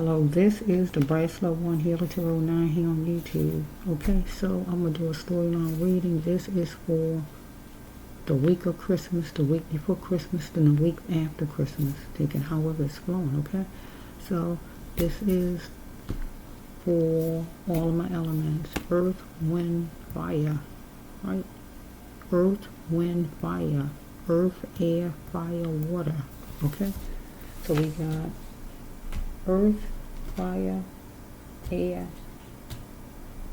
Hello, this is the Bright Slow One Healer Tarot 9 here on YouTube. Okay, so I'm going to do a storyline reading. This is for the week of Christmas, the week before Christmas, then the week after Christmas. Taking however it's flowing, okay? So this is for all of my elements. Earth, wind, fire. Right? Earth, wind, fire. Earth, air, fire, water. Okay? So we got earth, fire, air,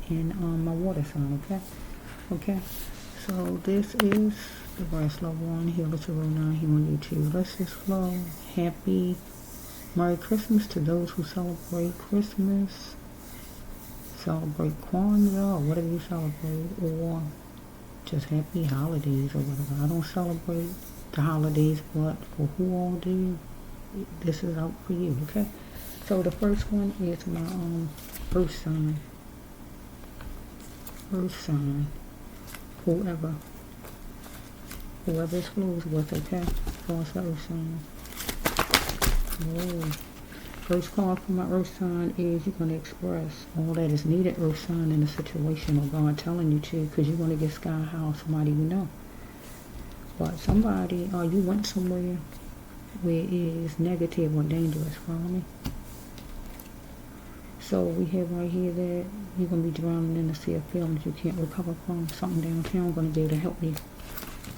and my water sign, okay? Okay, so this is the Bright Slow One Healer Tarot 9 here on YouTube. Let's just flow. Happy Merry Christmas to those who celebrate Christmas, celebrate Kwanzaa, or whatever you celebrate, or just happy holidays or whatever. I don't celebrate the holidays, but for who all do, this is out for you, okay? So the first one is my earth sign. Earth sign. Whoever this flows with, okay? So it's the earth sign. Oh. First card for my earth sign is you're going to express all that is needed, earth sign, in a situation, or God telling you to, because you're going to get sky high, somebody you know. But somebody, you went somewhere where it is negative or dangerous, follow me? So we have right here that you're going to be drowning in a sea of feelings you can't recover from. Something downtown going to be able to help you.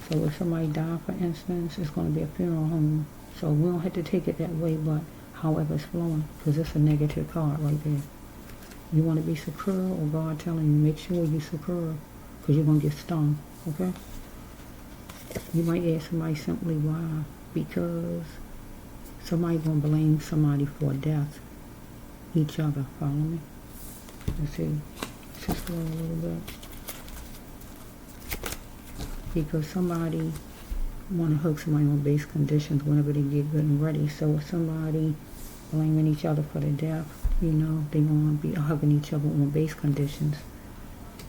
So if somebody died, for instance, it's going to be a funeral home. So we don't have to take it that way, but however it's flowing, because it's a negative card right there. You want to be secure, or God telling you, make sure you're secure, because you're going to get stung, okay? You might ask somebody simply why. Because somebody's going to blame somebody for death. Each other, follow me? Let's see. Let's just flow a little bit. Because somebody want to hug somebody on base conditions whenever they get good and ready. So if somebody blaming each other for their death, you know, they want to be hugging each other on base conditions.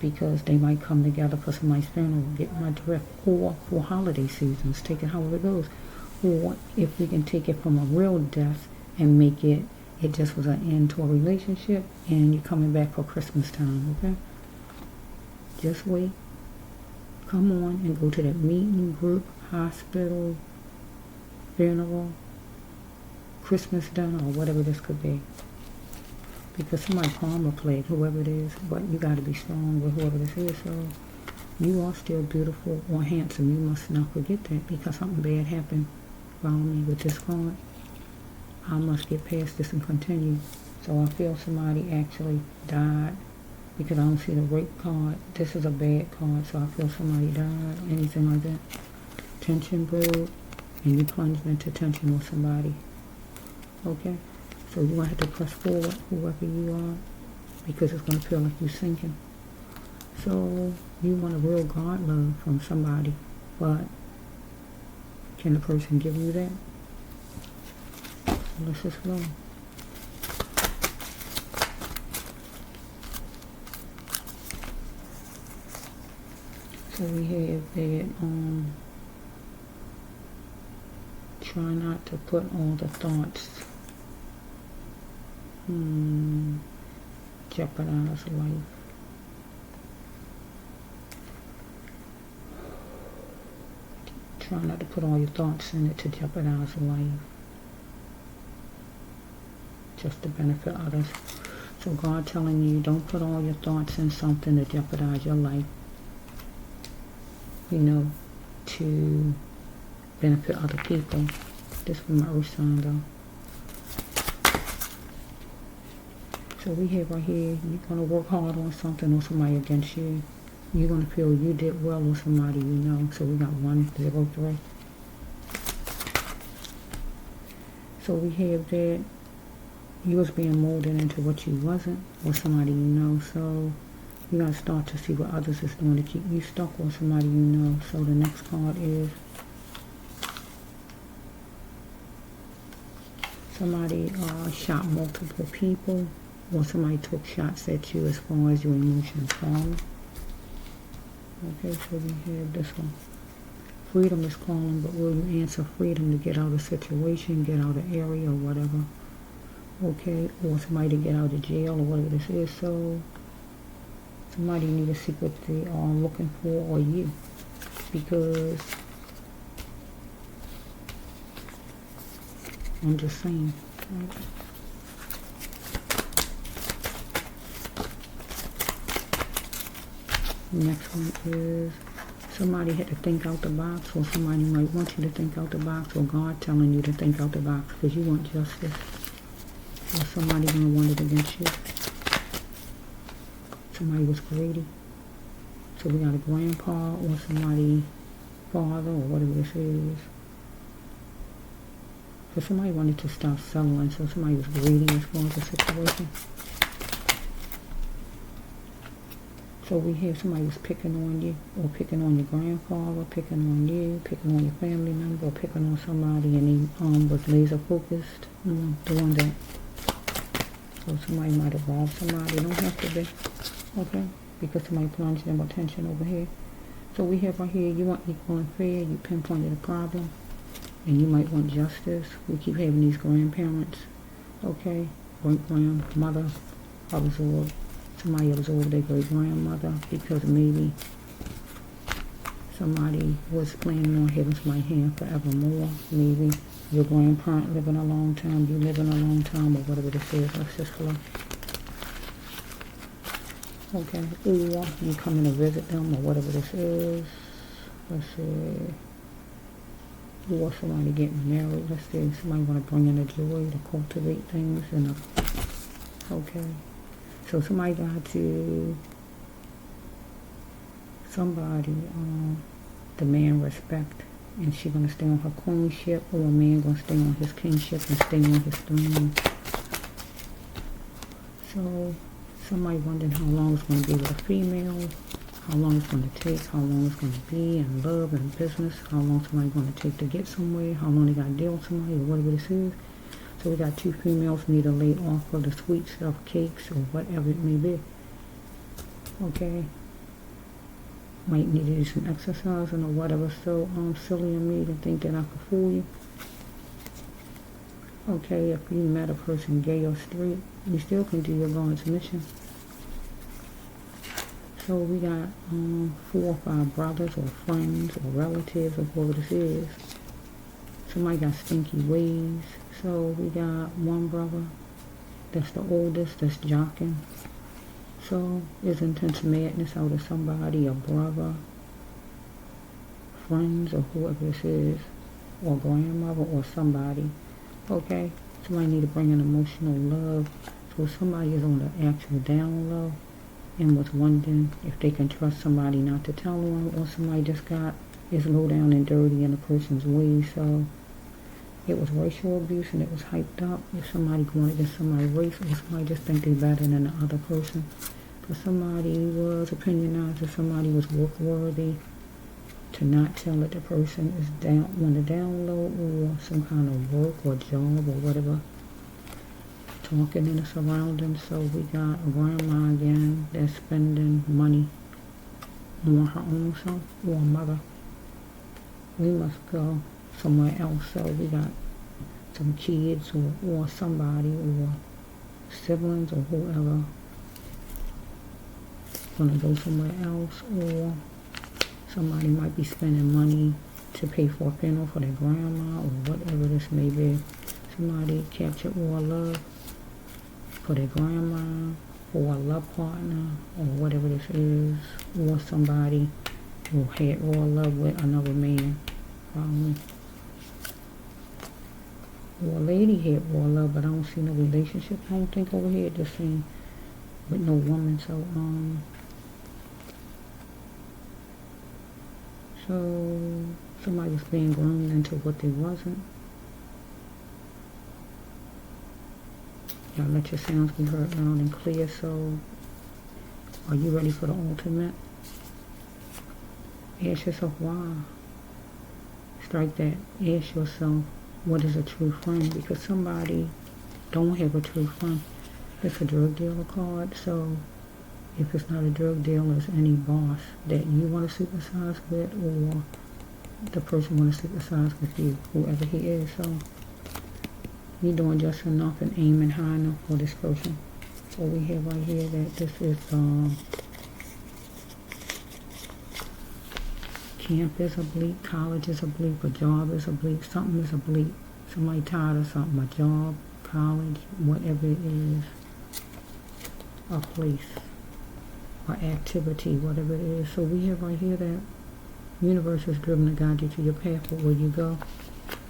Because they might come together for somebody's funeral, get my drift, or for holiday seasons, take it however it goes. Or if we can take it from a real death and make it just was an end to a relationship, and you're coming back for Christmas time, okay? Just wait. Come on and go to that meeting, group, hospital, funeral, Christmas dinner, or whatever this could be. Because somebody karma played, whoever it is, but you got to be strong with whoever this is. So you are still beautiful or handsome. You must not forget that, because something bad happened. Follow me with this card. I must get past this and continue. So I feel somebody actually died, because I don't see the rape card. This is a bad card, so I feel somebody died, anything like that. Tension brewed, and you plunged into tension with somebody. Okay? So you're going to have to press forward, whoever you are, because it's going to feel like you're sinking. So you want a real God love from somebody, but can the person give you that? Let's just flow. So we have that, try not to put all the thoughts, jeopardize life. Try not to put all your thoughts in it to jeopardize life. Just to benefit others. So God telling you, don't put all your thoughts in something to jeopardize your life. You know, to benefit other people. This is my earth sign though. So we have right here, you're going to work hard on something or somebody against you. You're going to feel you did well with somebody you know. So we got 1, 0, 3. So we have that you was being molded into what you wasn't, or somebody you know. So you got to start to see what others is doing to keep you stuck with somebody you know. So the next card is somebody shot multiple people, or somebody took shots at you as far as your emotions fall. Okay, so we have this one. Freedom is calling, but will you answer freedom to get out of situation, get out of area, or whatever? okay, or somebody to get out of jail or whatever this is. So somebody need to see what they are looking for, or you, because I'm just saying. Right? Next one is somebody had to think out the box, or somebody might want you to think out the box, or God telling you to think out the box because you want justice, or somebody gonna want it against you. Somebody was greedy. So we got a grandpa or somebody, father or whatever this is. So somebody wanted to stop settling, so somebody was greedy as far as the situation. So we have somebody was picking on you, or picking on your grandfather, picking on you, picking on your family member, or picking on somebody, and he was laser focused on doing that. So somebody might have robbed somebody. It don't have to be, okay? Because somebody plunged in attention over here. So we have right here, you want equal and fair, you pinpointed a problem, and you might want justice. We keep having these grandparents, okay? Great grandmother absorbed. Somebody absorbed their great grandmother because maybe somebody was planning on having somebody here forevermore. Maybe your grandparent living a long time, you living a long time, or whatever this is. Let's just flow. Okay, or you coming to visit them, or whatever this is. Let's see. Or somebody getting married. Let's see. Somebody want to bring in a joy to cultivate things. And okay. So somebody got to, somebody demand respect, and she gonna stay on her queenship, or a man gonna stay on his kingship and stay on his throne. So somebody wondering how long it's gonna be with a female, how long it's gonna take, how long it's gonna be in love and business, how long somebody gonna take to get somewhere, how long they gotta deal with somebody, or whatever this is. So we got two females need to lay off of the sweet stuff, cakes, or whatever it may be. Okay. Might need to do some exercising or whatever. So silly of me to think that I could fool you. Okay, if you met a person gay or straight, you still can do your God's mission. So we got 4 or 5 brothers or friends or relatives or whoever this is. Somebody got stinky ways. So we got one brother that's the oldest, that's jocking. So there's intense madness out of somebody, a brother, friends, or whoever this is, or grandmother, or somebody. Okay, somebody need to bring in emotional love. So somebody is on the actual down low and was wondering if they can trust somebody not to tell them, or somebody just is low down and dirty in a person's ways. So it was racial abuse, and it was hyped up. If somebody going against somebody's race, or somebody just think they're better than the other person. Because somebody was opinionized, or somebody was work-worthy to not tell that the person is down on the down low, or some kind of work or job or whatever. Talking in the surroundings. So we got a grandma again that's spending money on her own self, or a mother. We must go somewhere else. So we got some kids, or somebody, or siblings, or whoever gonna go somewhere else, or somebody might be spending money to pay for a funeral for their grandma, or whatever this may be. Somebody captured raw love for their grandma, or a love partner, or whatever this is, or somebody who had raw love with another man. Or a lady had raw love, but I don't see no relationship. I don't think over here, just saying, with no woman. So so somebody was being groomed into what they wasn't. Y'all let your sounds be heard loud and clear. So are you ready for the ultimate? Ask yourself why. Strike that. Ask yourself, what is a true friend? Because somebody don't have a true friend. It's a drug dealer card. So if it's not a drug dealer, it's any boss that you want to sympathize with, or the person want to sympathize with you, whoever he is. So You're doing just enough and aiming high enough for this person. So we have right here that this is camp is oblique, college is oblique, a job is oblique, something is oblique. Somebody tired of something, a job, college, whatever it is, a place, or activity, whatever it is. So we have right here that universe is driven to guide you to your path, but where you go,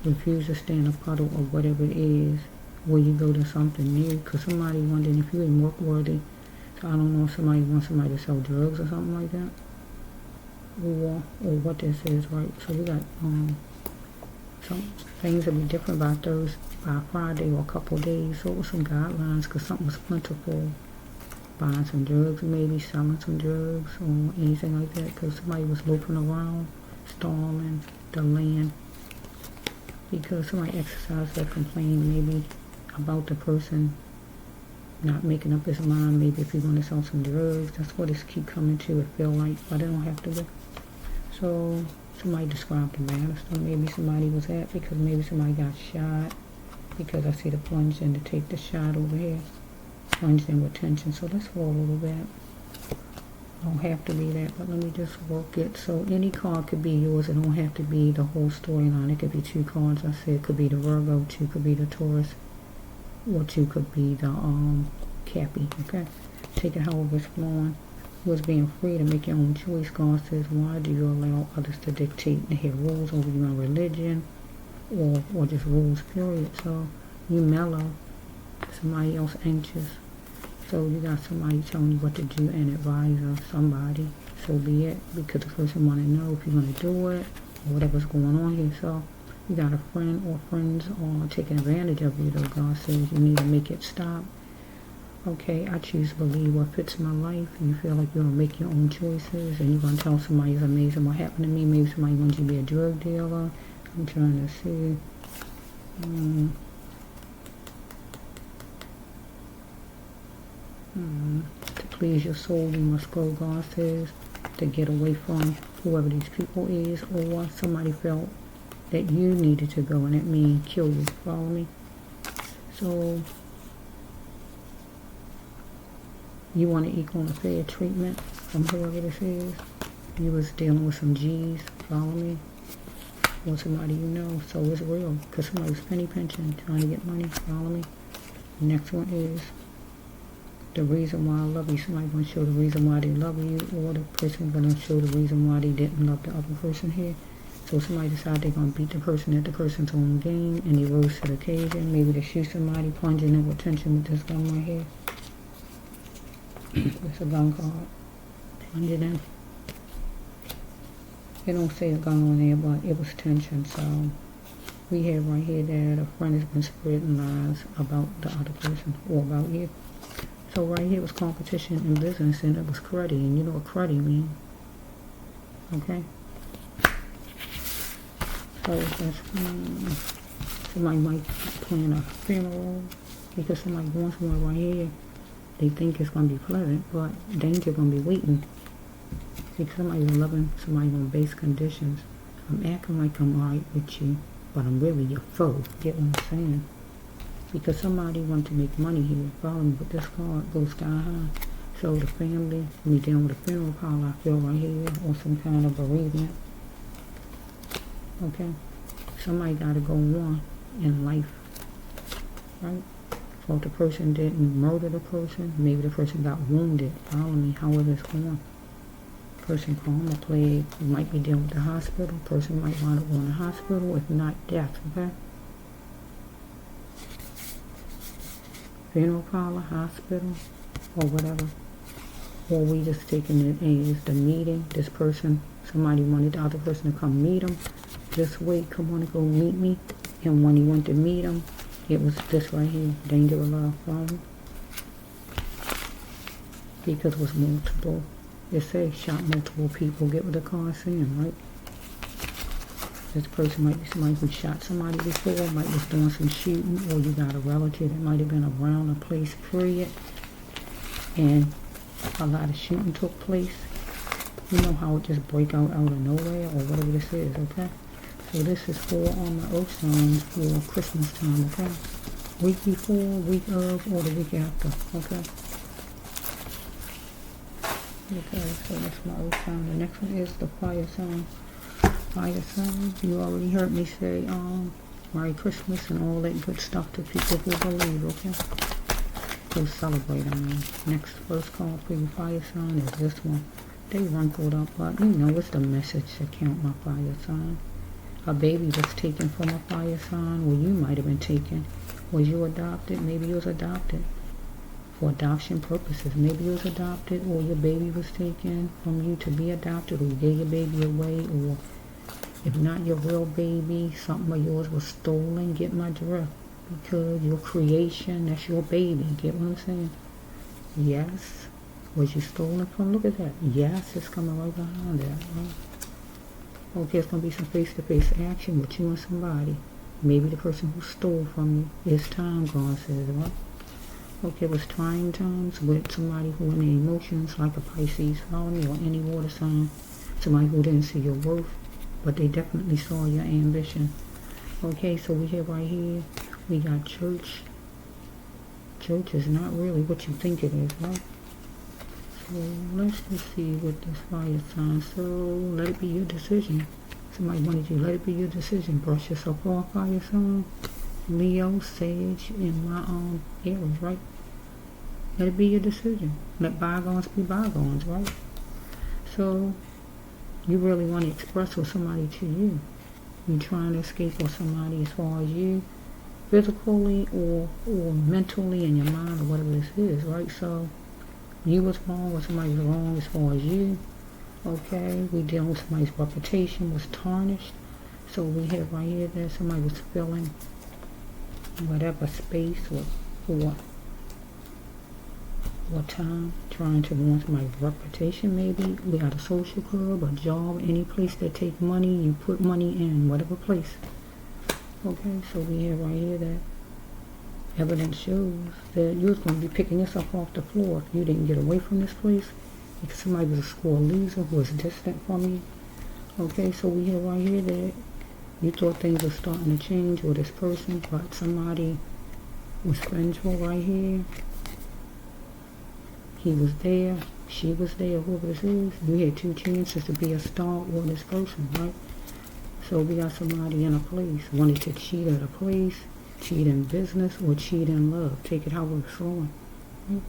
refuse to stay in a puddle or whatever it is, where you go to something new. Because somebody wondering if you ain't work worthy. So I don't know if somebody wants somebody to sell drugs or something like that, or what this is, right? So we got some things that be different by Friday or a couple of days. So it was some guidelines, because something was plentiful. Buying some drugs, maybe selling some drugs or anything like that, because somebody was loafing around, stalling the land, because somebody exercised their complaint maybe about the person not making up his mind. Maybe if you're going to sell some drugs, that's what it's keep coming to. It feel like, but it don't have to be. So somebody described the banister. Maybe somebody was at, because maybe somebody got shot, because I see the plunge in to take the shot over here. Plunged in with tension. So let's roll a little bit. Don't have to be that, but let me just work it. So any card could be yours. It don't have to be the whole storyline. It could be 2 cards. I said it could be the Virgo, 2 could be the Taurus, or 2 could be the Cappy. Okay, take it however it's flowing. You was being free to make your own choice. God says, why do you allow others to dictate and have rules over your religion, or just rules period? So you mellow. Somebody else anxious. So you got somebody telling you what to do, and advisor, somebody. So be it, because the person want to know if you're going to do it, or whatever's going on here. So you got a friend or friends are taking advantage of you, though. God says you need to make it stop. Okay, I choose to believe what fits my life. You feel like you're going to make your own choices, and you're going to tell somebody it's amazing what happened to me. Maybe somebody wants you to be a drug dealer. I'm trying to see. To please your soul, you must go, God says, to get away from whoever these people is, or somebody felt that you needed to go, and that means kill you. Follow me? So you want to equal and fair treatment from whoever this is. You was dealing with some G's. Follow me? Or somebody you know. So it's real, because somebody was penny pinching, trying to get money. Follow me? The next one is the reason why I love you. Somebody going to show the reason why they love you, or the person going to show the reason why they didn't love the other person here. So somebody decided they're going to beat the person at the person's own game, and they rose to the occasion. Maybe they shoot somebody, plunging in with tension with this gun right here. It's a gun card. Plunge it in. They don't say a gun on there, but it was tension. So we have right here that a friend has been spreading lies about the other person, or about you. So right here was competition in business, and it was cruddy, and you know what cruddy means. Okay? So that's, somebody might plan a funeral, because somebody wants one right here. They think it's going to be pleasant, but danger going to be waiting. See, somebody's loving somebody on base conditions. I'm acting like I'm alright with you, but I'm really your foe. Get what I'm saying? Because somebody wants to make money here. Follow me, but this card goes sky high. So the family, me dealing with a funeral parlor, I feel right here, or some kind of bereavement. Okay? Somebody got to go on in life. Right? So if the person didn't murder the person, maybe the person got wounded. Follow me, however it's going. Person karma plague, you might be dealing with the hospital. Person might wind up going to the hospital, if not death, okay? Funeral parlor, hospital, or whatever. Or we just taking it as the meeting. This person, somebody wanted the other person to come meet him. This way, come on and go meet me. And when he went to meet him, it was this right here, danger of love, follow me? Because it was multiple. It says shot multiple people. Get what the card's saying, right? This person might be somebody who shot somebody before, might be doing some shooting, or you got a relative that might have been around a place, period, and a lot of shooting took place. You know how it just break out of nowhere, or whatever this is, okay? So this is for all my earth signs for Christmas time, okay? week before, week of, or the week after. Okay. Okay, so that's my earth sign. The next one is the fire sign. Fire sign, you already heard me say, Merry Christmas and all that good stuff to people who believe, okay? Who celebrate, Next first card for your fire sign is this one. They wrinkled up, but you know it's the message that count, my fire sign. A baby was taken from a fire sign, or you might have been taken. Was you adopted? Maybe you was adopted. For adoption purposes. Maybe you was adopted, or your baby was taken from you to be adopted, or you gave your baby away, or if not your real baby, something of yours was stolen. Get my drift. Because your creation, that's your baby. Get what I'm saying? Yes. Was you stolen from? Look at that. Yes, it's coming right behind that. Right? Okay, it's going to be some face-to-face action with you and somebody. Maybe the person who stole from you. It's time, God says, right? Okay, it was trying times with somebody who in their emotions, like a Pisces, or any water sign. Somebody who didn't see your worth, but they definitely saw your ambition. Okay, so we have right here, we got church. Church is not really what you think it is, right? So let's just see with this fire sign. So let it be your decision. Somebody wanted you, let it be your decision. Brush yourself off, fire sign. Leo, Sage, and my Aries, right? Let it be your decision. Let bygones be bygones, right? So you really want to express with somebody to you. You're trying to escape with somebody as far as you, physically or mentally in your mind or whatever this is, right? So you was wrong or somebody was wrong as far as you. Okay, we dealing with somebody's reputation was tarnished. So we have right here that somebody was filling whatever space or time trying to ruin somebody's reputation. Maybe we got a social club, a job, any place that take money, you put money in, whatever place. Okay, so we have right here that evidence shows that you was going to be picking yourself off the floor if you didn't get away from this place, because somebody was a score loser who was distant from you. Okay, so we have right here that you thought things were starting to change with this person, but somebody was vengeful right here. He was there, she was there, whoever this is. You had two chances to be a star or this person, right? So we got somebody in a place, wanted to cheat at a place, cheat in business, or cheat in love. Take it however it's flowing. Right?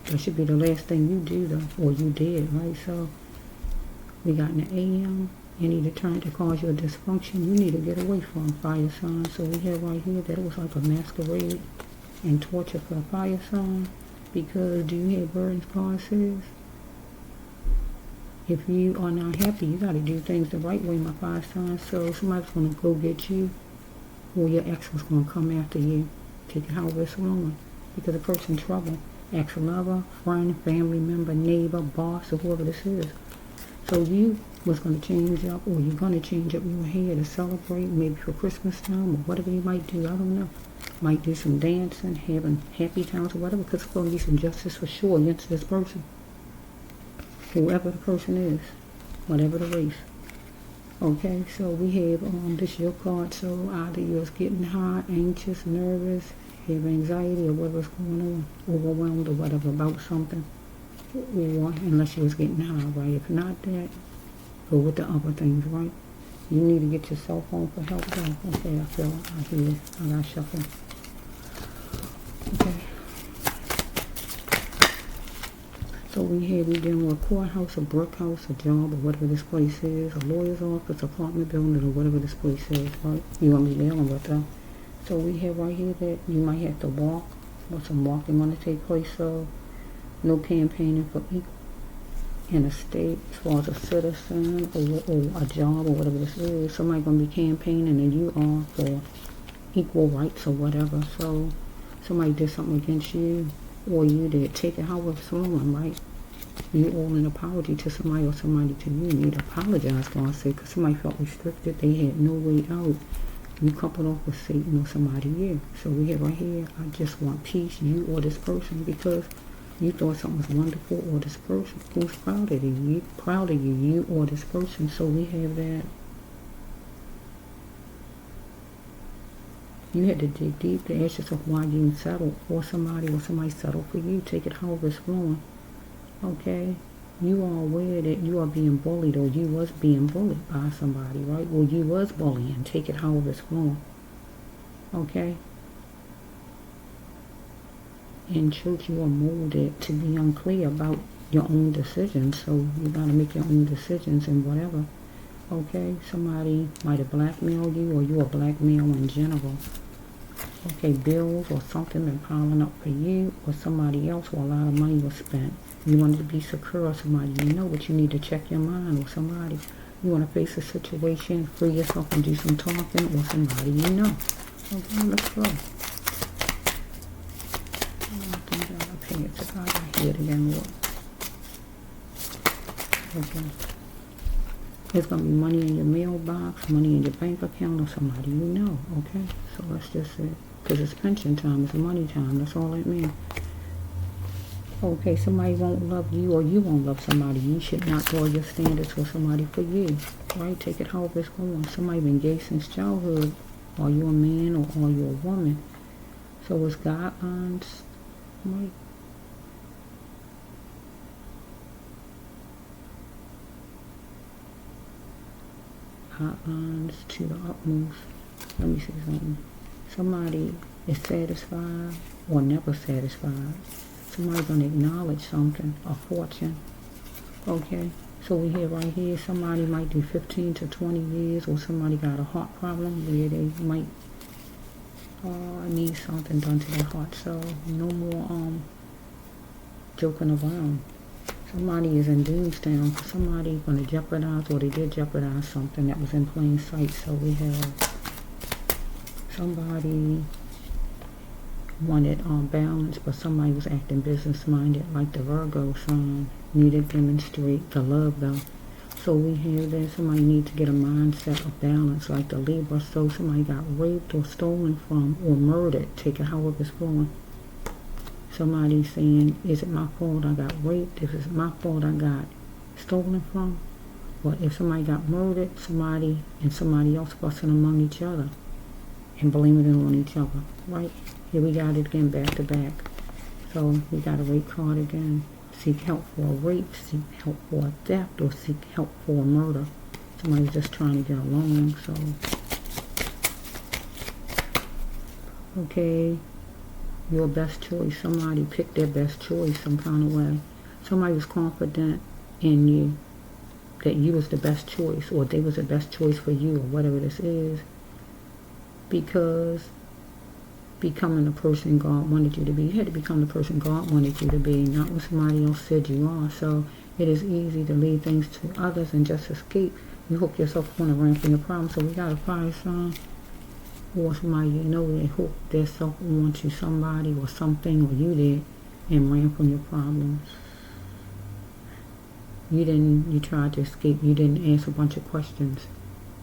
That should be the last thing you do though, or you did, right? So we got an AM. Any deterrent to cause your dysfunction, you need to get away from, fire sign. So we have right here that it was like a masquerade and torture for a fire sign. Because do you hear birds, God says? If you are not happy, you got to do things the right way, my fire sign. So somebody's going to go get you, or your ex was going to come after you. Take it however it's flowing. Because the person's trouble. Ex-lover, friend, family member, neighbor, boss, or whoever this is. So you was going to change up, or you're going to change up. You were here to celebrate, maybe for Christmas time, or whatever you might do. I don't know. Might do some dancing, having happy times, or whatever, because it's going to be some justice for sure against this person. Whoever the person is, whatever the race. Okay, so we have this your card. So either you're getting hot, anxious, nervous, have anxiety, or whatever's going on, overwhelmed or whatever about something, or unless you was getting high, right? If not that, go with the other things, right? You need to get your cell phone for help though. Okay, I feel it. I hear it. I got shuffle. Okay. So we dealing with a courthouse, a brick house, a job, or whatever this place is, a lawyer's office, apartment building, or whatever this place is, right? You want me dealing with that. So we have right here that you might have to walk, or some walking going to take place. So no campaigning for equal in a state as far as a citizen or a job or whatever this is. Somebody going to be campaigning and you are for equal rights or whatever. So somebody did something against you, or you did. Take it however someone, right? You owe an apology to somebody, or somebody to you. You need to apologize, God said, because somebody felt restricted. They had no way out. You coupled off with Satan or somebody here. So we have right here, I just want peace, you or this person, because you thought something was wonderful, or this person who's proud of you. Proud of you or this person. So we have that You had to dig deep to ask yourself why you settled for somebody or somebody settled for you. Take it however it's flowing. Okay? You are aware that you are being bullied or you was being bullied by somebody, right? Or you was bullying. Take it however it's flowing. Okay? In truth, you are molded to be unclear about your own decisions. So you got to make your own decisions and whatever. Okay? Somebody might have blackmailed you or you are blackmailed in general. Okay, bills or something been piling up for you or somebody else, or a lot of money was spent. You wanted to be secure or somebody you know, but you need to check your mind or somebody. You want to face a situation, free yourself and do some talking or somebody you know. Okay, let's go. I think I'll pay it to God. I hear it again, Lord. Okay. There's going to be money in your mailbox, money in your bank account, or somebody you know, okay? So let's just say, because it's pension time, it's money time, that's all it means. Okay, somebody won't love you or you won't love somebody. You should not draw your standards for somebody for you, right? Take it however it's going. Somebody been gay since childhood. Are you a man or are you a woman? So it's guidelines, right? Hotlines to the utmost. Let me say something. Somebody is satisfied or never satisfied. Somebody's going to acknowledge something, a fortune. Okay? So we hear right here, somebody might do 15 to 20 years, or somebody got a heart problem where they might need something done to their heart. So no more joking around. Somebody is in doomsday. Somebody going to jeopardize, or they did jeopardize something that was in plain sight. So we have somebody wanted balance, but somebody was acting business-minded, like the Virgo sign. Needed to demonstrate the love, though. So we have that somebody needs to get a mindset of balance, like the Libra. So somebody got raped or stolen from or murdered. Take it however it's going. Somebody saying, is it my fault I got raped? If it's my fault I got stolen from? Or if somebody got murdered, somebody and somebody else fussing among each other and blaming it on each other, right? Here we got it again, back to back. So we got a rape card again. Seek help for a rape, seek help for a theft, or seek help for a murder. Somebody's just trying to get along, so. Okay. Your best choice. Somebody picked their best choice some kind of way. Somebody was confident in you, that you was the best choice, or they was the best choice for you, or whatever this is, because becoming the person God wanted you to be. You had to become the person God wanted you to be, not what somebody else said you are. So it is easy to leave things to others and just escape. You hook yourself on a ramp in your problem. So we got a fire sign, or somebody you know they hook themselves onto somebody or something, or you did, and ran from your problems. You tried to escape. You didn't answer a bunch of questions.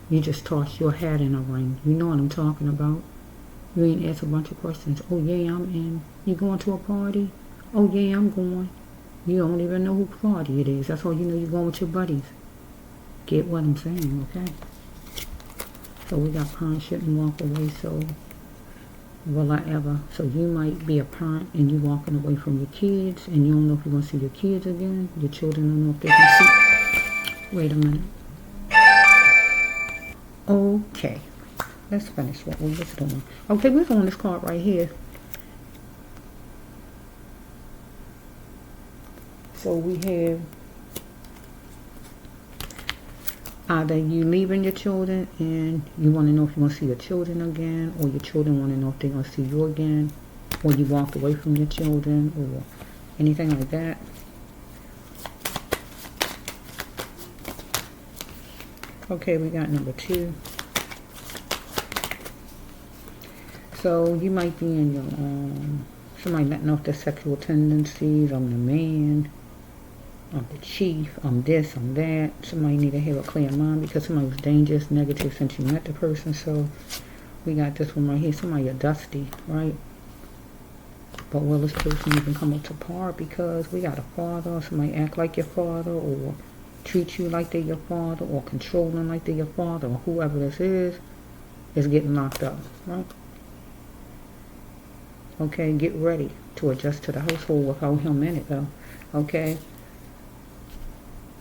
You just tossed your hat in a ring. You know what I'm talking about. You ain't asked a bunch of questions. Oh yeah, I'm in. You going to a party? Oh yeah, I'm going. You don't even know who party it is. That's all you know. You're going with your buddies. Get what I'm saying, okay? So we got parents shouldn't walk away, so will I ever? So you might be a parent and you walking away from your kids and you don't know if you're going to see your kids again. Your children don't know if they can see. Wait a minute. Okay. Let's finish what we was doing. Okay, we're on this card right here. So we have either you leaving your children and you want to know if you're going to see your children again, or your children want to know if they're going to see you again, or you walked away from your children, or anything like that. Okay, we got number 2. So you might be in your, somebody letting off their sexual tendencies. I'm the man, I'm the chief, I'm this, I'm that. Somebody need to have a clear mind because somebody was dangerous, negative since you met the person. So we got this one right here. Somebody are dusty, right? But will this person even come up to par? Because we got a father, somebody act like your father, or treat you like they're your father, or control them like they're your father, or whoever this is getting locked up, right? Okay, get ready to adjust to the household without him in it, though. Okay,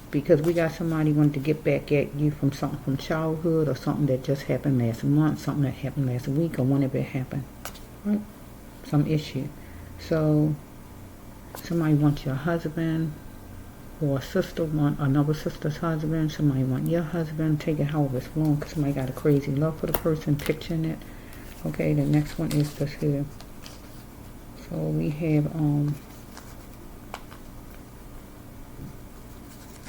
because we got somebody wanting to get back at you from something from childhood, or something that just happened last month, something that happened last week, or whenever it happened, right? Some issue. So somebody wants your husband, or a sister want another sister's husband. Somebody want your husband. Take it however it's flowing, because somebody got a crazy love for the person, picturing it. Okay, the next one is this here. So we have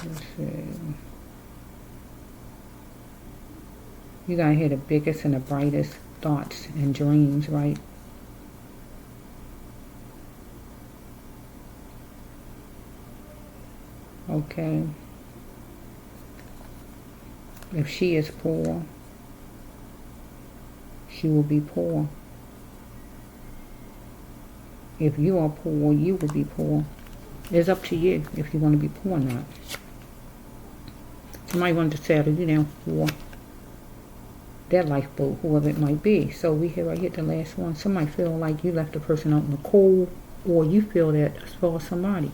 let's see. You gotta have the biggest and the brightest thoughts and dreams, right? Okay. If she is poor, she will be poor. If you are poor, you will be poor. It's up to you if you want to be poor or not. Somebody wanted to settle you down for their lifeboat, whoever it might be. So we have right here the last one. Somebody feel like you left the person out in the cold, or you feel that as far as somebody.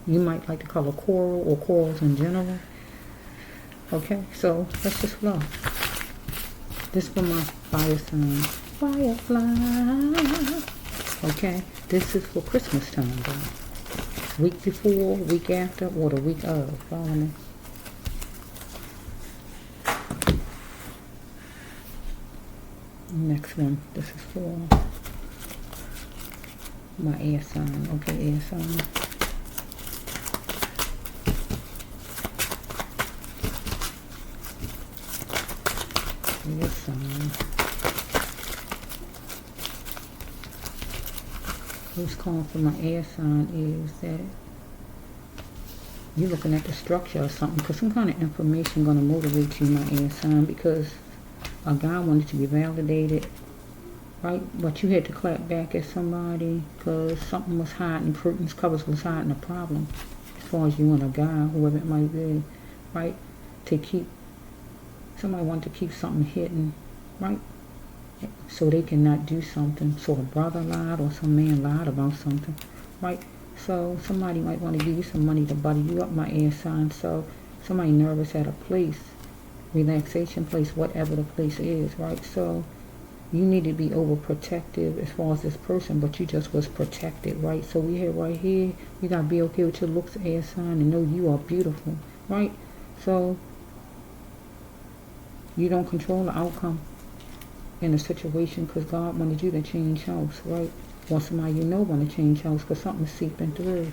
You might like the color coral, or corals in general. Okay, so let's just flow. This for my fire sign. Firefly. Okay, this is for Christmas time, guys. Week before, week after, or the week of. Follow me. Next one, this is for my air sign. Okay, air sign. Air sign. What's calling for my air sign is that you're looking at the structure or something, because some kind of information going to motivate you, my air sign, because a guy wanted to be validated, right? But you had to clap back at somebody because something was hiding, curtains, covers was hiding a problem, as far as you and a guy, whoever it might be, right? To keep, somebody wanted to keep something hidden, right? So they cannot do something. So a brother lied, or some man lied about something, right? So somebody might want to give you some money to butter you up, my air sign. So somebody nervous at a place, relaxation place, whatever the place is, right? So you need to be overprotective as far as this person, but you just was protected, right? So we have right here, you got to be okay with your looks, air sign, and know you are beautiful, right? So you don't control the outcome in a situation, because God wanted you to change house, right? Or somebody you know want to change house, because something's seeping through.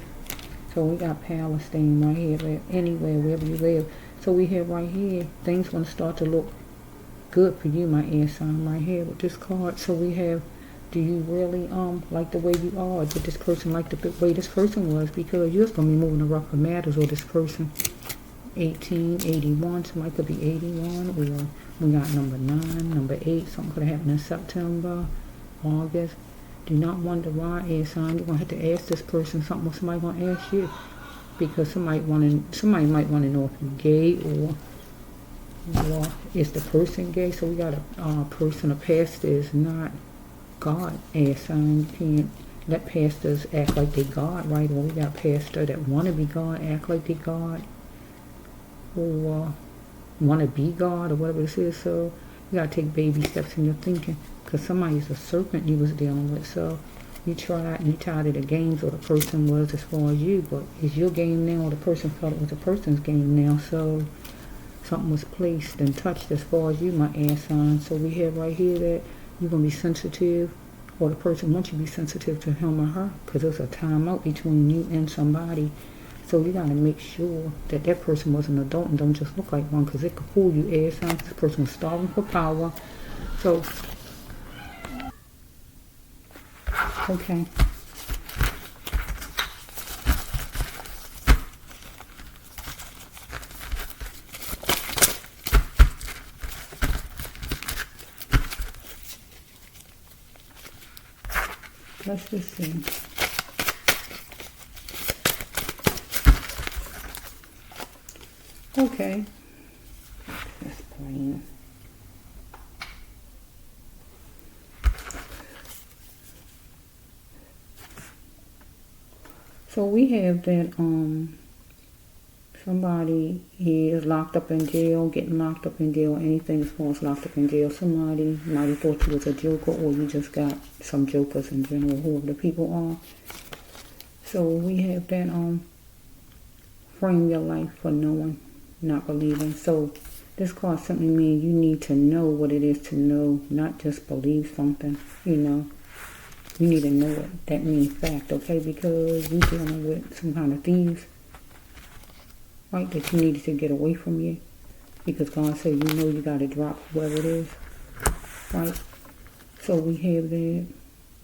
So we got Palestine right here, anywhere, wherever you live. So we have right here, things going to start to look good for you, my air sign, right here with this card. So we have, do you really like the way you are? Or did this person like the way this person was? Because you're going to be moving the rougher matters with this person. 1881, somebody could be 81, or we got number 9, number 8, something could have happened in September, August. Do not wonder why, air sign. You're going to have to ask this person something, or somebody going to ask you. Because somebody might want to know if you're gay, or is the person gay. So we got a person, a pastor is not God, air sign. You can't let pastors act like they God, right? Or we got pastor that want to be God, act like they God, or want to be God, or whatever this is. So you got to take baby steps in your thinking, because somebody's a serpent you was dealing with. So you tired of the games, or the person was, as far as you, but it's your game now, or the person felt it was the person's game now. So something was placed and touched as far as you, my air sign. So we have right here that you're going to be sensitive, or the person wants you to be sensitive to him or her, because there's a time out between you and somebody. So you got to make sure that that person was an adult and don't just look like one, because it could fool you, air sign. This person was starving for power. So, okay. Let's just see. Okay. That's plain. So we have that somebody is locked up in jail, getting locked up in jail, anything as far as locked up in jail. Somebody might have thought you was a joker, or you just got some jokers in general, whoever the people are. So we have that frame your life for knowing, not believing. So this card simply means you need to know what it is to know, not just believe something, you know. You need to know it. That means fact, okay? Because you're dealing with some kind of thieves, right, that you needed to get away from you. Because God said, you know, you got to drop whoever it is, right? So we have that.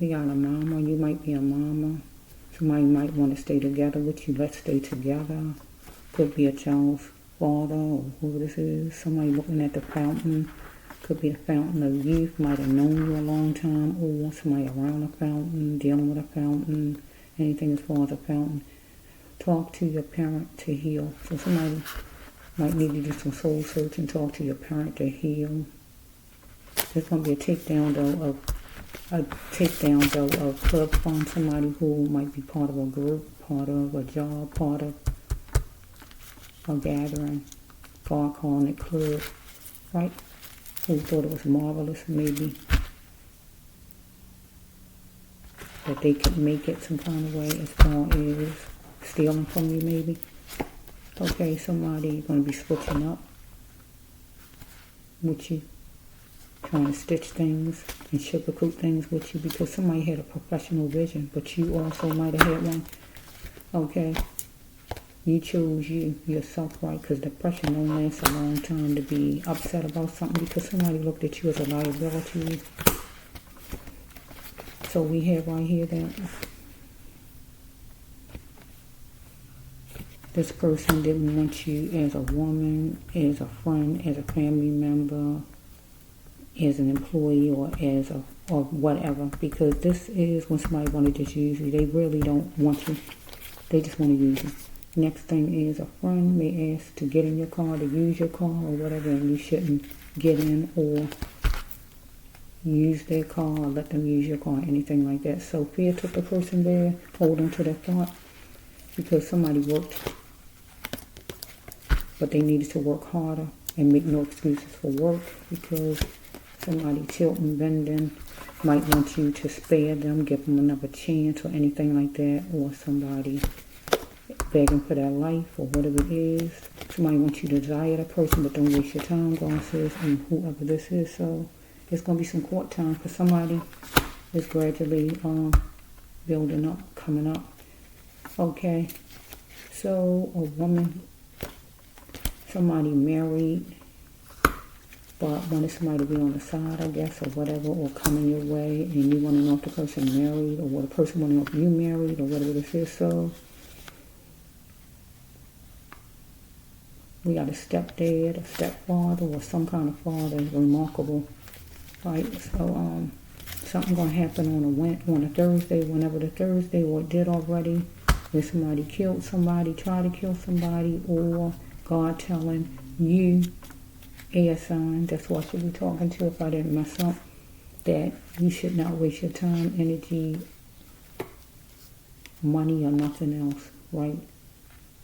We got a mama. You might be a mama. Somebody might want to stay together with you. Let's stay together. Could be a child's father or whoever this is. Somebody looking at the fountain. Could be the fountain of youth. Might have known you a long time. Or somebody around a fountain, dealing with a fountain. Anything as far as a fountain. Talk to your parent to heal. So somebody might need to do some soul search and talk to your parent to heal. There's going to be a takedown though of club from somebody who might be part of a group, part of a job, part of a gathering. God calling it club, right? Who thought it was marvelous, maybe. That they could make it some kind of way as far as stealing from you, maybe. Okay, somebody going to be switching up with you, trying to stitch things and sugarcoat things with you, because somebody had a professional vision, but you also might have had one. Okay, you chose yourself, right? Because depression don't last a long time to be upset about something, because somebody looked at you as a liability. So we have right here that this person didn't want you as a woman, as a friend, as a family member, as an employee, or or whatever. Because this is when somebody want to just use you. They really don't want you. They just want to use you. Next thing is a friend may ask to get in your car, to use your car or whatever, and you shouldn't get in or use their car or let them use your car, anything like that. So fear took the person there, hold on to their thought, because somebody worked, but they needed to work harder and make no excuses for work, because somebody tilting, bending, might want you to spare them, give them another chance or anything like that, or somebody begging for their life or whatever it is. Somebody wants you to desire that person, but don't waste your time, God says, and whoever this is. So there's going to be some court time for somebody. It's gradually building up, coming up. Okay, so a woman, somebody married, but wanted somebody to be on the side, I guess, or whatever, or coming your way, and you want to know if the person married, or what the person want to know if you married, or whatever this is. So we got a stepdad, a stepfather, or some kind of father is remarkable, right? So something gonna happen on a Thursday, whenever the Thursday, or it did already, where somebody killed somebody, tried to kill somebody, or God telling you, air sign, that's what I should be talking to if I didn't mess up, that you should not waste your time, energy, money, or nothing else, right?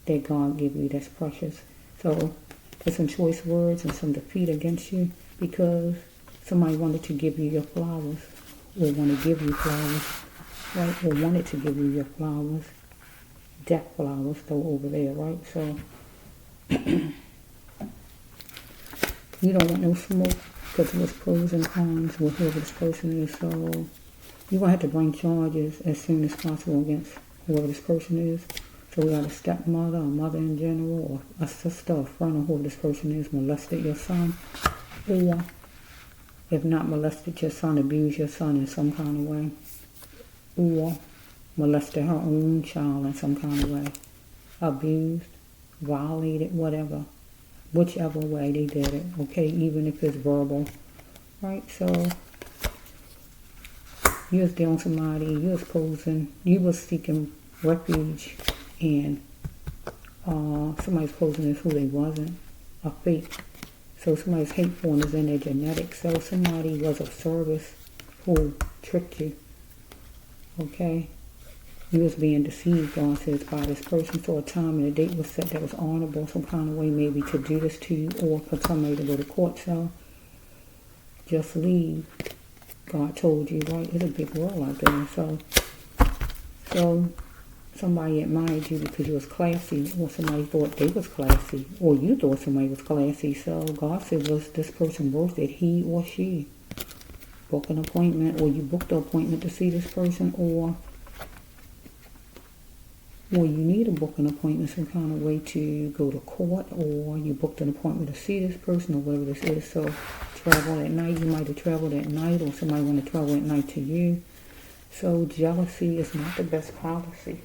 That God give you, that's precious. So there's some choice words and some defeat against you, because somebody wanted to give you your flowers, or want to give you flowers, right? Or wanted to give you your flowers, death flowers, though, over there, right? So you don't want no smoke, because there's pros and cons with whoever this person is. So you're going to have to bring charges as soon as possible against whoever this person is. So we got a stepmother, a mother in general, or a sister, a friend, or whoever this person is, molested your son. Or, if not molested your son, abused your son in some kind of way. Or molested her own child in some kind of way. Abused, violated, whatever. Whichever way they did it, okay, even if it's verbal, right? So you was dealing with somebody, you was posing, you was seeking refuge, and somebody's posing as who they wasn't, a fake. So somebody's hateful and is in their genetics. So somebody was of service who tricked you, okay? You was being deceived, God says, by this person. So a time and a date was set that was honorable, some kind of way maybe to do this to you, or for somebody to go to court. So just leave. God told you, right? It's a big world out there. So somebody admired you because you was classy, or somebody thought they was classy, or you thought somebody was classy. So God said, was this person worth it, he or she? Book an appointment, or you booked an appointment to see this person, or you need to book an appointment some kind of way to go to court, or you booked an appointment to see this person, or whatever this is. So travel at night, you might have traveled at night, or somebody want to travel at night to you. So jealousy is not the best policy.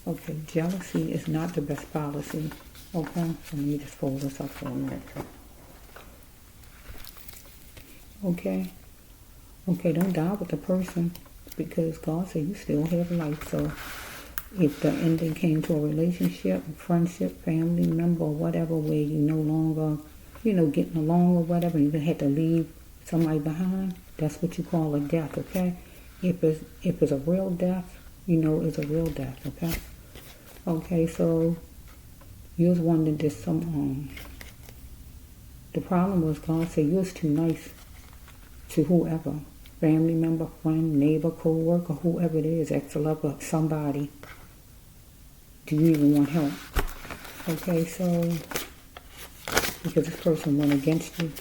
Okay, jealousy is not the best policy. Okay, so let me just fold this up for a minute. Okay, don't die with the person, because God said you still have life. So if the ending came to a relationship, friendship, family member, or whatever, where you no longer, getting along or whatever, you had to leave somebody behind, that's what you call a death, okay? If it's a real death, it's a real death, okay? Okay, so you was wondering this the problem was God said you was too nice to whoever, family member, friend, neighbor, co-worker, whoever it is, ex-lover, somebody. Do you even want help? Okay, so because this person went against you.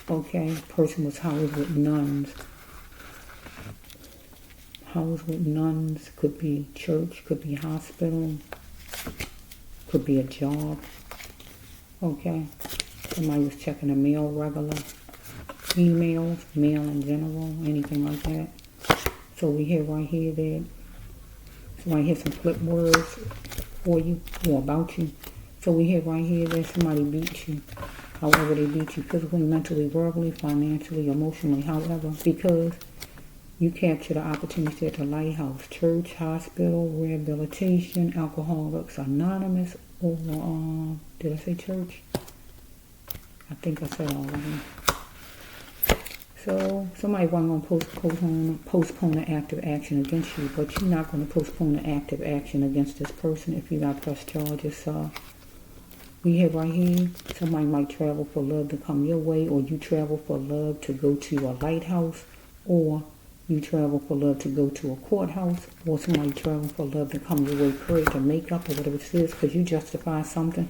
Okay, person was housed with nuns. Housed with nuns, could be church, could be hospital, could be a job. Okay, somebody was checking the mail regular, emails, mail in general, anything like that. So we hear right here that somebody has some flip words for you or about you. So we hear right here that somebody beat you. However they beat you, physically, mentally, verbally, financially, emotionally, however, because you capture the opportunity at the lighthouse, church, hospital, rehabilitation, Alcoholics Anonymous, or, did I say church? I think I said all of them. So somebody wasn't going to postpone an active action against you, but you're not going to postpone an active action against this person if you got press charges. So we have right here, somebody might travel for love to come your way, or you travel for love to go to a lighthouse, or you travel for love to go to a courthouse, or somebody travel for love to come your way, pray to make up, or whatever it is, because you justify something,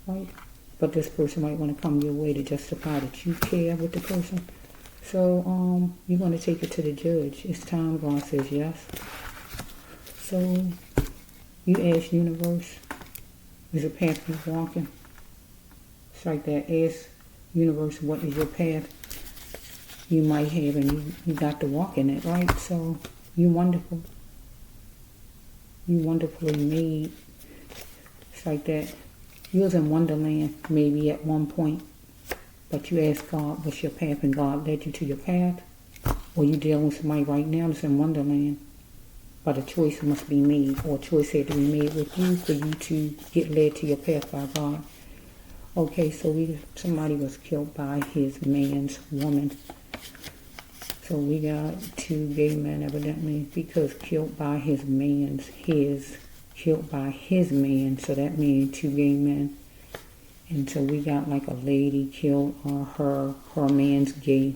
right? But this person might want to come your way to justify that you care with the person. So you're going to take it to the judge. It's time. God says yes. So you ask universe, is a path you're walking? It's like that. Ask universe, what is your path? You might have, and you got to walk in it, right? So you wonderful. You wonderfully made. It's like that. You was in Wonderland maybe at one point, but you asked God, what's your path, and God led you to your path. Or you dealing with somebody right now that's in Wonderland, but a choice must be made, or a choice had to be made with you for you to get led to your path by God. Okay, so somebody was killed by his man's woman. So we got two gay men evidently, because killed by his man's, killed by his man, so that means two gay men. And so we got like a lady killed her man's gay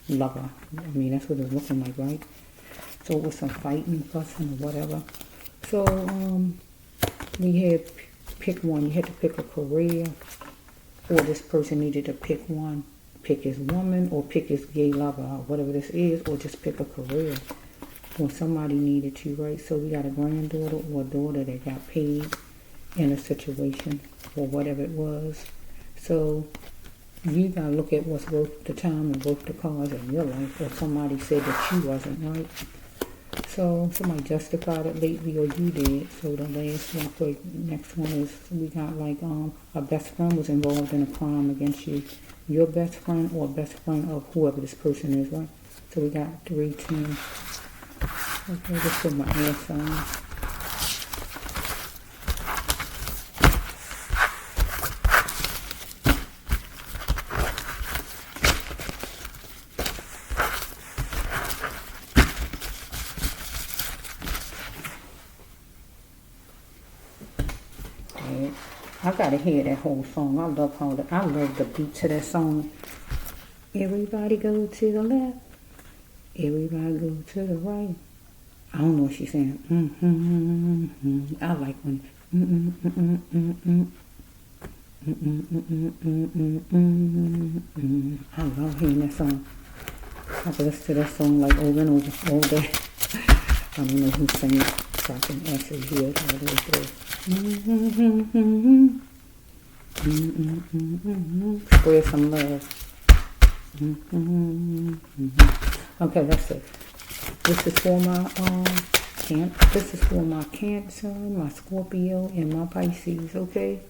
lover. I mean, that's what it's looking like, right? So it was some fighting, fussing, or whatever. So we had pick one. You had to pick a career, or this person needed to pick one. Pick his woman, or pick his gay lover, or whatever this is, or just pick a career. Or somebody needed to, right? So we got a granddaughter or a daughter that got paid in a situation, or whatever it was. So you gotta look at what's worth the time and worth the cause in your life, or somebody said that you wasn't, right? So somebody justified it lately, or you did. So the last one, for next one is, we got like a best friend was involved in a crime against you. Your best friend, or best friend of whoever this person is, right? So we got 3, 10. Okay, just put my ass on. I gotta hear that whole song. I love the beat to that song. Everybody go to the left. Everybody go to the right. I don't know what she's saying. I like when. I love hearing that song. I can listen to that song like over and over all day. I don't know who's singing, so I can actually hear it all the way through. Spread some love. Okay, that's it. This is for my this is for my Cancer, my Scorpio, and my Pisces. Okay.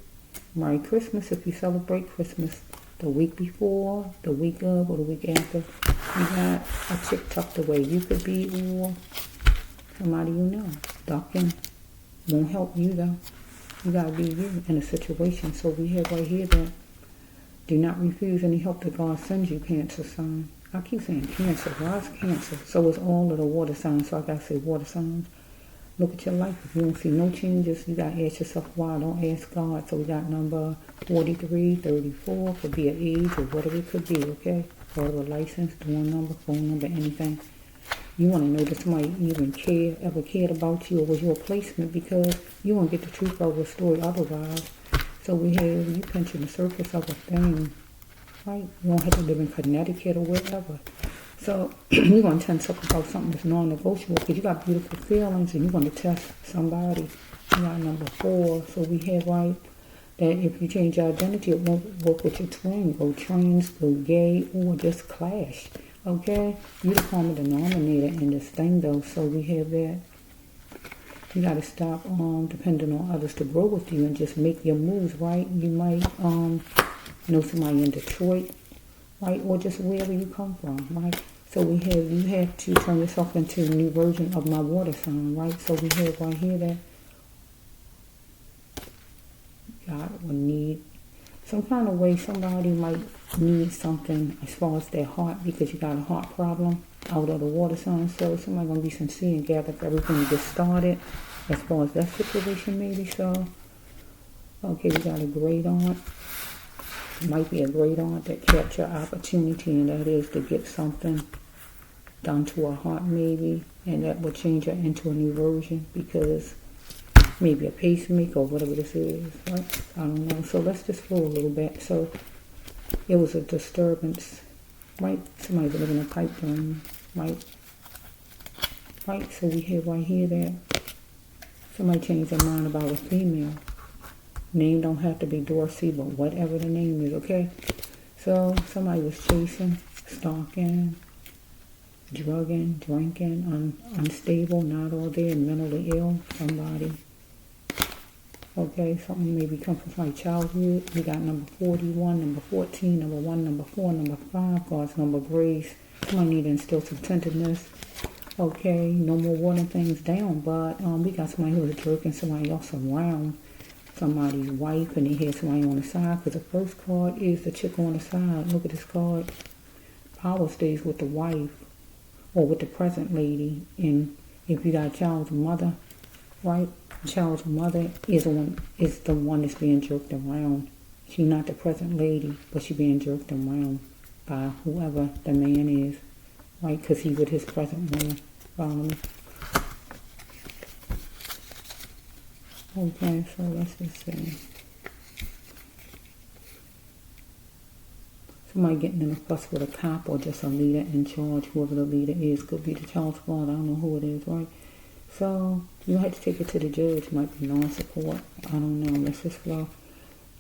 Merry Christmas if you celebrate Christmas. The week before, the week of, or the week after, you got a chick tucked away. You could be, or somebody you know. Ducking won't help you though. You gotta be you in a situation. So we have right here that do not refuse any help that God sends you, Cancer sign. I keep saying Cancer. Why is Cancer? So it's all of the water signs. So I gotta say water signs. Look at your life. If you don't see no changes, you gotta ask yourself why. Don't ask God. So we got number 43, 34. Could be an age or whatever it could be. Okay, or a license, door number, phone number, anything. You want to know that somebody even ever cared about you, or was your placement, because you won't get the truth of the story otherwise. So we have you pinching the surface of a thing, right? You don't have to live in Connecticut or wherever. So you're going to tend to talk about something that's non-negotiable because you got beautiful feelings and you want to test somebody. You got number 4. So we have right that if you change your identity, it won't work with your twin. Go trans, go gay, or just clash. Okay? You're the common denominator in this thing though. So we have that. You got to stop depending on others to grow with you and just make your moves, right? You might know somebody in Detroit, right? Or just wherever you come from, right? So we have, you have to turn yourself into a new version of my water sign, right? So we have right here that God will need some kind of way. Somebody might need something as far as their heart, because you got a heart problem out of the water sign. So somebody gonna be sincere and gather for everything to get started as far as that situation maybe. So okay, we got a great aunt. It might be a great aunt that capture opportunity, and that is to get something done to her heart maybe, and that will change her into a new version, because maybe a pacemaker or whatever this is, right? I don't know. So let's just flow a little bit. So it was a disturbance, right? Somebody's living a pipe dream, right? Right, so we have right here that somebody changed their mind about a female. Name don't have to be Dorsey, but whatever the name is, okay? So somebody was chasing, stalking, drugging, drinking, unstable, not all there, mentally ill, somebody. Okay, something maybe come from my childhood. We got number 41, number 14, number 1, number 4, number 5, God's number grace. Somebody need to instill some tenderness. Okay, no more watering things down, but we got somebody who was jerking somebody else around. Somebody's wife, and they had somebody on the side, because the first card is the chick on the side. Look at this card. Power stays with the wife or with the present lady. And if you got a child's mother, right? The child's mother is the one that's being jerked around. She's not the present lady, but she's being jerked around by whoever the man is, right? Because he's with his present woman. Follow me? Okay, so let's just say somebody getting in a fuss with a cop or just a leader in charge. Whoever the leader is, could be the child's father. I don't know who it is, right? So you have to take it to the judge. Might be non-support. I don't know. Let's just flow.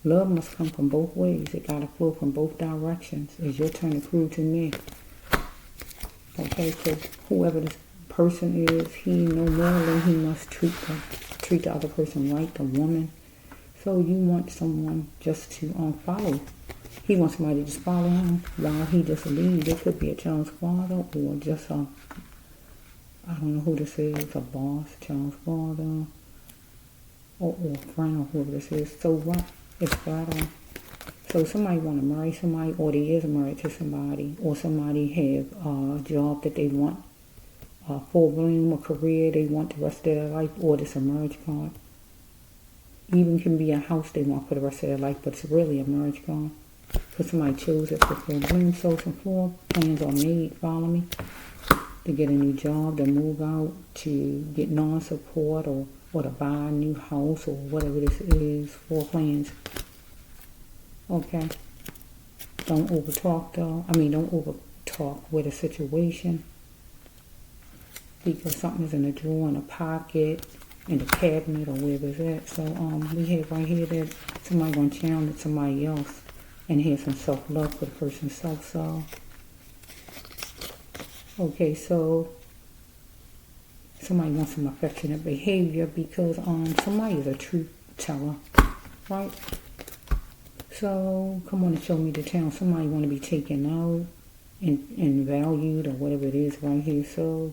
Love must come from both ways. It gotta flow from both directions. It's your turn to prove to me. Okay, so whoever this person is, he no morally he must treat the other person right, the woman. So you want someone just to follow. He wants somebody to just follow him while he just leaves. It could be a child's father or just a, I don't know who this is, a boss, child's father, or a friend, or whoever this is. So what? It's flat on. So somebody want to marry somebody, or they is married to somebody, or somebody have a job that they want, a full bloom, a career they want the rest of their life, or this a marriage card. even can be a house they want for the rest of their life, but it's really a marriage card. Because somebody chose it for full bloom, souls and floor. Plans are made, follow me, to get a new job, to move out, to get non-support, or to buy a new house, or whatever this is. For plans. Okay. Don't overtalk though. Don't overtalk with a situation. Because something is in a drawer, in a pocket, in the cabinet, or wherever it's at. So we have right here that somebody gonna challenge somebody else, and have some self-love for the person's self. So okay, so somebody wants some affectionate behavior because somebody is a truth teller, right? So come on and show me the town. Somebody want to be taken out and valued, or whatever it is right here. So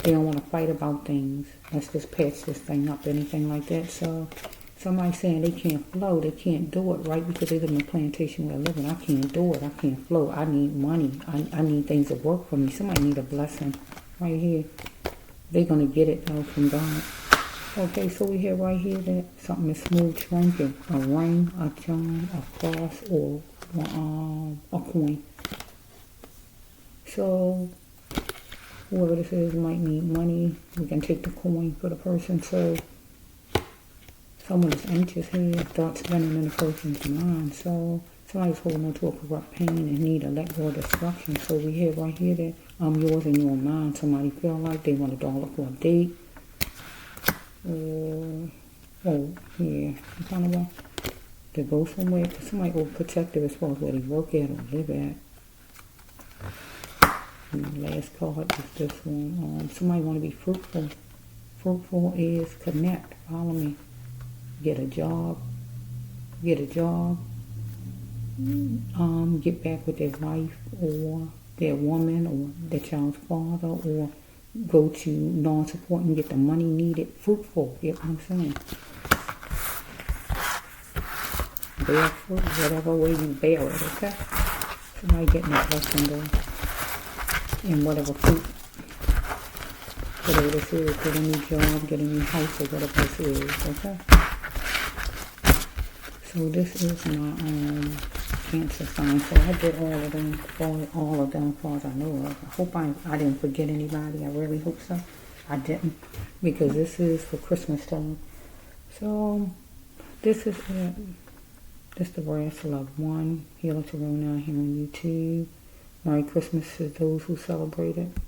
they don't want to fight about things. Let's just patch this thing up, anything like that. So somebody saying they can't flow, they can't do it, right? Because they live in a plantation where I live in. I can't do it, I can't flow. I need money. I need things to work for me. Somebody need a blessing right here. They're going to get it though from God. Okay, so we have right here that something is smooth shrinking. A ring, a charm, a cross, or a coin. So whoever this is might need money. We can take the coin for the person. So someone is anxious here, thoughts spinning in the person's mind. So somebody's holding on to a corrupt pain and need to let go of destruction. So we have right here that I'm yours and your mind. Somebody feel like they want $1 for a date. Oh yeah, you kind of want to go somewhere. Because somebody overprotective as far as where they work at or live at. And the last card is this one. Somebody want to be fruitful. Fruitful is connect. Follow me. Get a job. Get back with their wife or their woman or their child's father, or go to non-support and get the money needed. Fruitful, you know what I'm saying? Bear fruit, whatever way you bear it, okay? Somebody getting a blessing though. And whatever fruit, whatever this is, get a new job, get a new house, or whatever this is, okay? So this is my Cancer sign. So I did all of them as far as I know of. I hope I didn't forget anybody. I really hope so. I didn't, because this is for Christmas time. So this is it. This the Brass Loved One. Healer Tarona here on YouTube. Merry Christmas to those who celebrate it.